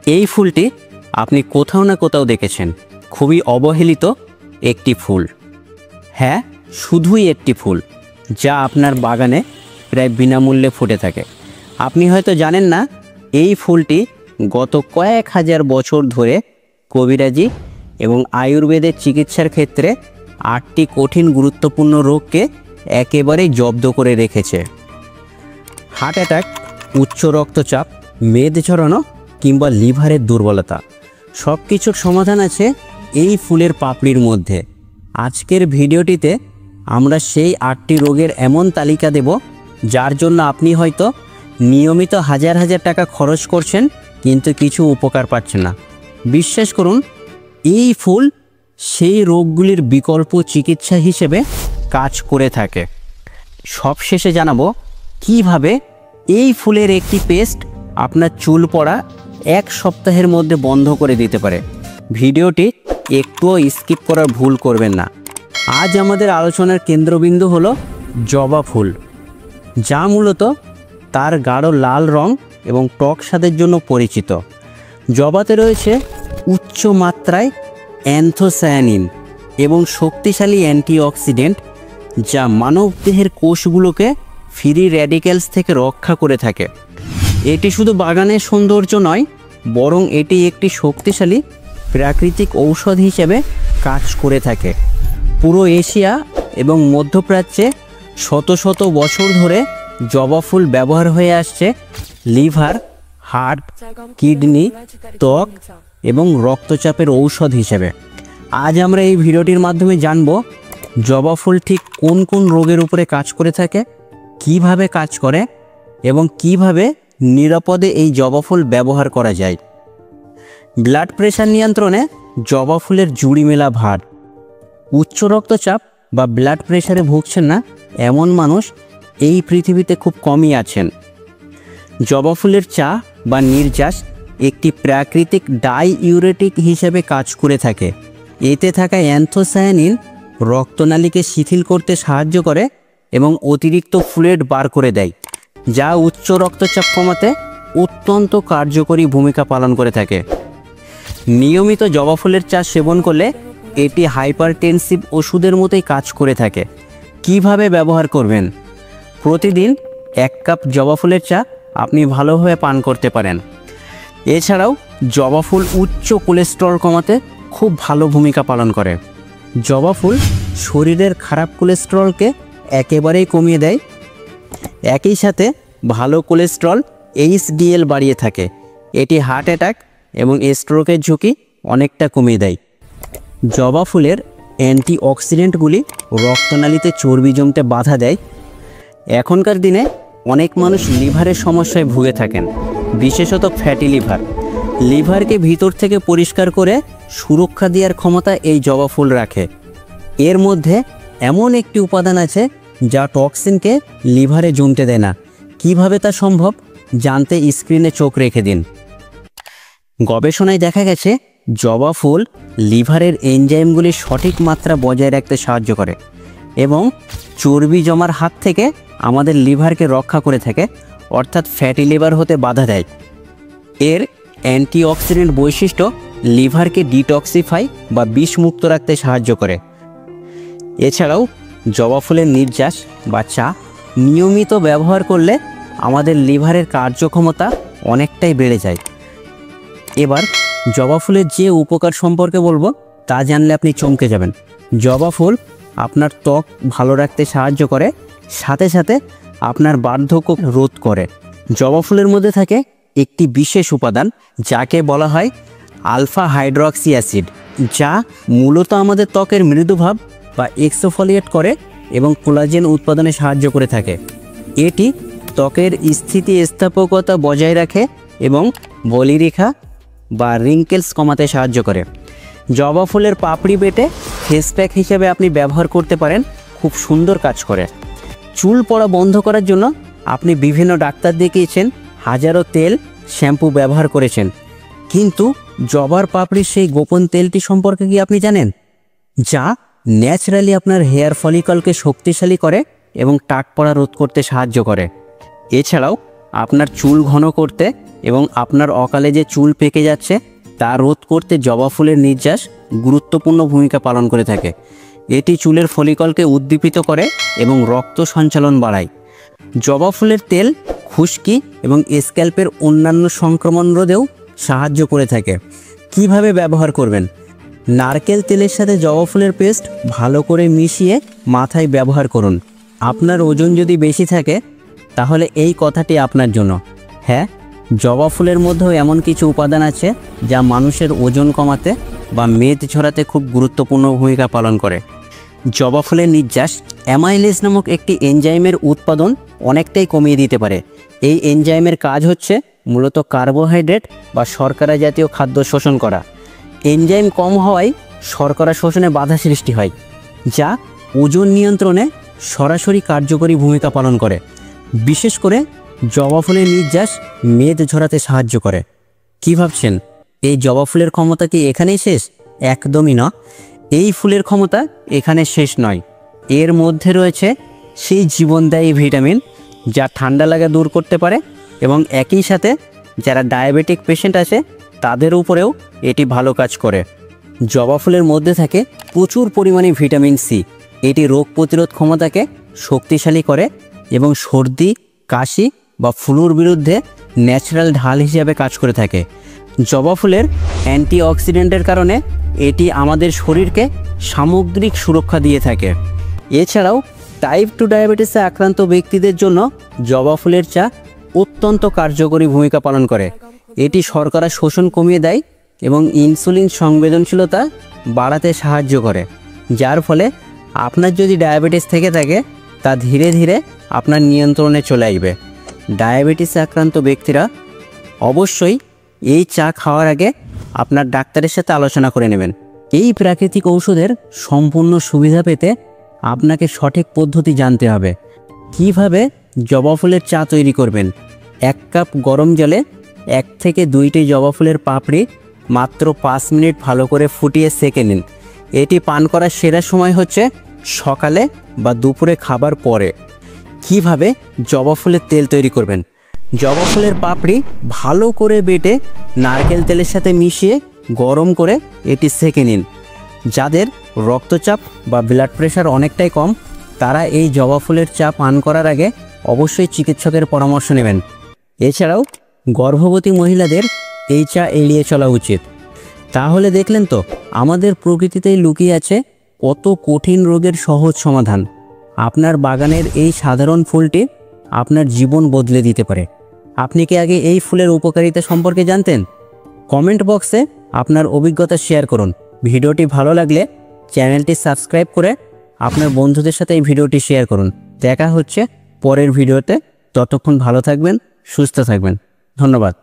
এই ফুলটি আপনি কোথাও না কোথাও দেখেছেন, খুবই অবহেলিত একটি ফুল। হ্যাঁ, শুধুই একটি ফুল যা আপনার বাগানে প্রায় বিনামূল্যে ফুটে থাকে। আপনি হয়তো জানেন না, এই ফুলটি গত কয়েক হাজার বছর ধরে কবিরাজি এবং আয়ুর্বেদের চিকিৎসার ক্ষেত্রে 8টি কঠিন গুরুত্বপূর্ণ রোগকে একেবারেই জব্দ করে রেখেছে। হার্ট অ্যাটাক, উচ্চ রক্তচাপ, মেদ ঝরানো কিংবা লিভারের দুর্বলতা, সব কিছুর সমাধান আছে এই ফুলের পাপড়ির মধ্যে। আজকের ভিডিওটিতে আমরা সেই 8টি রোগের এমন তালিকা দেব যার জন্য আপনি হয়তো নিয়মিত হাজার হাজার টাকা খরচ করছেন কিন্তু কিছু উপকার পাচ্ছেন না। বিশ্বাস করুন, এই ফুল সেই রোগগুলির বিকল্প চিকিৎসা হিসেবে কাজ করে থাকে। সবশেষে জানাবো কিভাবে এই ফুলের একটি পেস্ট আপনার চুল পড়া 1 সপ্তাহের মধ্যে বন্ধ করে দিতে পারে। ভিডিওটি একটুও স্কিপ করার ভুল করবেন না। আজ আমাদের আলোচনার কেন্দ্রবিন্দু হলো জবা ফুল, যা মূলত তার গাঢ় লাল রং এবং টক স্বাদের জন্য পরিচিত। জবাতে রয়েছে উচ্চ মাত্রায় অ্যান্থোসায়ানিন এবং শক্তিশালী অ্যান্টিঅক্সিডেন্ট, যা মানবদেহের কোষগুলোকে ফ্রি র্যাডিক্যালস থেকে রক্ষা করে থাকে। এটি শুধু বাগানের সৌন্দর্য নয়, বরং এটি একটি শক্তিশালী প্রাকৃতিক ঔষধ হিসেবে কাজ করে থাকে। পুরো এশিয়া এবং মধ্যপ্রাচ্যে শত শত বছর ধরে জবা ফুল ব্যবহার হয়ে আসছে লিভার, হার্ট, কিডনি, ত্বক এবং রক্তচাপের ঔষধ হিসেবে। আজ আমরা এই ভিডিওটির মাধ্যমে জানব জবা ফুল ঠিক কোন কোন রোগের উপরে কাজ করে থাকে, কিভাবে কাজ করে এবং কিভাবে নিরাপদে এই জবা ফুল ব্যবহার করা যায়। ব্লাড প্রেশার নিয়ন্ত্রণে জবা ফুলের জুড়ি মেলা ভার। উচ্চ রক্তচাপ বা ব্লাড প্রেশারে ভুগছেন না এমন মানুষ এই পৃথিবীতে খুব কমই আছেন। জবা ফুলের চা বা নির্যাস একটি প্রাকৃতিক ডাইইউরেটিক হিসেবে কাজ করে থাকে। এতে থাকা অ্যান্থোসায়ানিন রক্তনালীকে শিথিল করতে সাহায্য করে এবং অতিরিক্ত ফ্লুইড বার করে দেয়, যা উচ্চ রক্তচাপ কমাতে অত্যন্ত কার্যকরী ভূমিকা পালন করে থাকে। নিয়মিত জবা ফুলের চা সেবন করলে এটি হাইপারটেনসিভ ওষুধের মতোই কাজ করে থাকে। কিভাবে ব্যবহার করবেন? প্রতিদিন 1 কাপ জবা ফুলের চা আপনি ভালোভাবে পান করতে পারেন। এছাড়াও জবা ফুল উচ্চ কোলেস্টেরল কমাতে খুব ভালো ভূমিকা পালন করে। জবা ফুল শরীরের খারাপ কোলেস্টেরলকে একেবারেই কমিয়ে দেয়। একই সাথে ভালো কোলেস্টেরল HDL বাড়িয়ে থাকে। এটি হার্ট অ্যাটাক এবং স্ট্রোকের ঝুঁকি অনেকটা কমিয়ে দেয়। জবা ফুলের অ্যান্টিঅক্সিডেন্টগুলি রক্তনালীতে চর্বি জমতে বাধা দেয়। এখনকার দিনে অনেক মানুষ লিভারের সমস্যায় ভুগে থাকেন, বিশেষত ফ্যাটি লিভার। লিভারকে ভিতর থেকে পরিষ্কার করে সুরক্ষা দেওয়ার ক্ষমতা এই জবা ফুল রাখে। এর মধ্যে এমন একটি উপাদান আছে যা টক্সিনকে লিভারে জমতে দেয় না। কিভাবে তা সম্ভব জানতে স্ক্রিনে চোখ রেখে দিন। গবেষণায় দেখা গেছে জবা ফুল লিভারের এনজাইমগুলির সঠিক মাত্রা বজায় রাখতে সাহায্য করে এবং চর্বি জমার হাত থেকে আমাদের লিভারকে রক্ষা করে থাকে, অর্থাৎ ফ্যাটি লিভার হতে বাধা দেয়। এর অ্যান্টিঅক্সিডেন্ট বৈশিষ্ট্য লিভারকে ডিটক্সিফাই বা বিষমুক্ত রাখতে সাহায্য করে। এছাড়াও জবা ফুলের নির্যাস বা চা নিয়মিত ব্যবহার করলে আমাদের লিভারের কার্যক্ষমতা অনেকটাই বেড়ে যায়। এবার জবা ফুলের যে উপকার সম্পর্কে বলবো তা জানলে আপনি চমকে যাবেন। জবা ফুল আপনার ত্বক ভালো রাখতে সাহায্য করে, সাথে সাথে আপনার বার্ধক্য রোধ করে। জবা ফুলের মধ্যে থাকে একটি বিশেষ উপাদান যাকে বলা হয় আলফা হাইড্রক্সি অ্যাসিড, যা মূলত আমাদের ত্বকের মৃদুভাব বা এক্সফোলিয়েট করে এবং কোলাজেন উৎপাদনে সাহায্য করে থাকে। এটি ত্বকের স্থিতিস্থাপকতা বজায় রাখে এবং বলিরেখা বা রিঙ্কেলস কমাতে সাহায্য করে। জবা ফুলের পাপড়ি বেটে ফেস প্যাক হিসেবে আপনি ব্যবহার করতে পারেন, খুব সুন্দর কাজ করে। চুল পড়া বন্ধ করার জন্য আপনি বিভিন্ন ডাক্তার দেখিয়েছেন, হাজারো তেল শ্যাম্পু ব্যবহার করেছেন, কিন্তু জবার পাপড়ির সেই গোপন তেলটি সম্পর্কে কি আপনি জানেন? যা ন্যাচারালি আপনার হেয়ার ফলিকলকে শক্তিশালী করে এবং টাক পড়া রোধ করতে সাহায্য করে। এছাড়াও আপনার চুল ঘন করতে এবং আপনার অকালে যে চুল পেকে যাচ্ছে তা রোধ করতে জবা ফুলের নির্যাস গুরুত্বপূর্ণ ভূমিকা পালন করে থাকে। এটি চুলের ফলিকলকে উদ্দীপিত করে এবং রক্ত সঞ্চালন বাড়ায়। জবা ফুলের তেল খুশকি এবং স্ক্যাল্পের অন্যান্য সংক্রমণ রোধেও সাহায্য করে থাকে। কিভাবে ব্যবহার করবেন? নারকেল তেলের সাথে জবা ফুলের পেস্ট ভালো করে মিশিয়ে মাথায় ব্যবহার করুন। আপনার ওজন যদি বেশি থাকে তাহলে এই কথাটি আপনার জন্য। হ্যাঁ, জবা ফুলের মধ্যেও এমন কিছু উপাদান আছে যা মানুষের ওজন কমাতে বা মেদ ঝরাতে খুব গুরুত্বপূর্ণ ভূমিকা পালন করে। জবা ফুলের নির্যাস অ্যামাইলেজ নামক একটি এনজাইমের উৎপাদন অনেকটাই কমিয়ে দিতে পারে। এই এনজাইমের কাজ হচ্ছে মূলত কার্বোহাইড্রেট বা শর্করা জাতীয় খাদ্য শোষণ করা। এনজাইম কম হওয়ায় শর্করা শোষণে বাধা সৃষ্টি হয়, যা ওজন নিয়ন্ত্রণে সরাসরি কার্যকরী ভূমিকা পালন করে। বিশেষ করে জবা ফুলের নির্যাস মেদ ঝরাতে সাহায্য করে। কি ভাবছেন, এই জবা ফুলের ক্ষমতা কি এখানেই শেষ? একদমই না। এই ফুলের ক্ষমতা এখানে শেষ নয়। এর মধ্যে রয়েছে সেই জীবনদায়ী ভিটামিন যা ঠান্ডা লাগা দূর করতে পারে এবং একই সাথে যারা ডায়াবেটিক পেশেন্ট আছে তাদের উপরেও এটি ভালো কাজ করে। জবা ফুলের মধ্যে থাকে প্রচুর পরিমাণে ভিটামিন সি। এটি রোগ প্রতিরোধ ক্ষমতাকে শক্তিশালী করে এবং সর্দি, কাশি বা ফ্লুর বিরুদ্ধে ন্যাচারাল ঢাল হিসেবে কাজ করে থাকে। জবা ফুলের অ্যান্টিঅক্সিডেন্টের কারণে এটি আমাদের শরীরকে সামগ্রিক সুরক্ষা দিয়ে থাকে। এছাড়াও টাইপ 2 ডায়াবেটিসে আক্রান্ত ব্যক্তিদের জন্য জবা ফুলের চা অত্যন্ত কার্যকরী ভূমিকা পালন করে। এটি শর্করা শোষণ কমিয়ে দেয় এবং ইনসুলিন সংবেদনশীলতা বাড়াতে সাহায্য করে, যার ফলে আপনার যদি ডায়াবেটিস থেকে থাকে তা ধীরে ধীরে আপনার নিয়ন্ত্রণে চলে আসবে। ডায়াবেটিসে আক্রান্ত ব্যক্তিরা অবশ্যই এই চা খাওয়ার আগে আপনার ডাক্তারের সাথে আলোচনা করে নেবেন। এই প্রাকৃতিক ঔষধের সম্পূর্ণ সুবিধা পেতে আপনাকে সঠিক পদ্ধতি জানতে হবে। কিভাবে জবা ফুলের চা তৈরি করবেন? 1 কাপ গরম জলে 1 থেকে 2টি জবা ফুলের পাপড়ি মাত্র 5 মিনিট ভালো করে ফুটিয়ে সেঁকে নিন। এটি পান করার সেরা সময় হচ্ছে সকালে বা দুপুরে খাবার পরে। কিভাবে জবা ফুলের তেল তৈরি করবেন? জবা ফুলের পাপড়ি ভালো করে বেটে নারকেল তেলের সাথে মিশিয়ে গরম করে এটি সেঁকে নিন। যাদের রক্তচাপ বা ব্লাড প্রেশার অনেকটাই কম তারা এই জবা ফুলের চা পান করার আগে অবশ্যই চিকিৎসকের পরামর্শ নেবেন। এছাড়াও গর্ভবতী মহিলাদের এই চা এড়িয়ে চলা উচিত। তাহলে দেখলেন তো, আমাদের প্রকৃতিতেই লুকিয়ে আছে কত কঠিন রোগের সহজ সমাধান। আপনার বাগানের এই সাধারণ ফুলটি আপনার জীবন বদলে দিতে পারে। আপনি কি আগে এই ফুলের উপকারিতা সম্পর্কে জানতেন? কমেন্ট বক্সে আপনার অভিজ্ঞতা শেয়ার করুন। ভিডিওটি ভালো লাগলে চ্যানেলটি সাবস্ক্রাইব করে আপনার বন্ধুদের সাথে এই ভিডিওটি শেয়ার করুন। দেখা হচ্ছে পরের ভিডিওতে। ততক্ষণ ভালো থাকবেন, সুস্থ থাকবেন। ধন্যবাদ।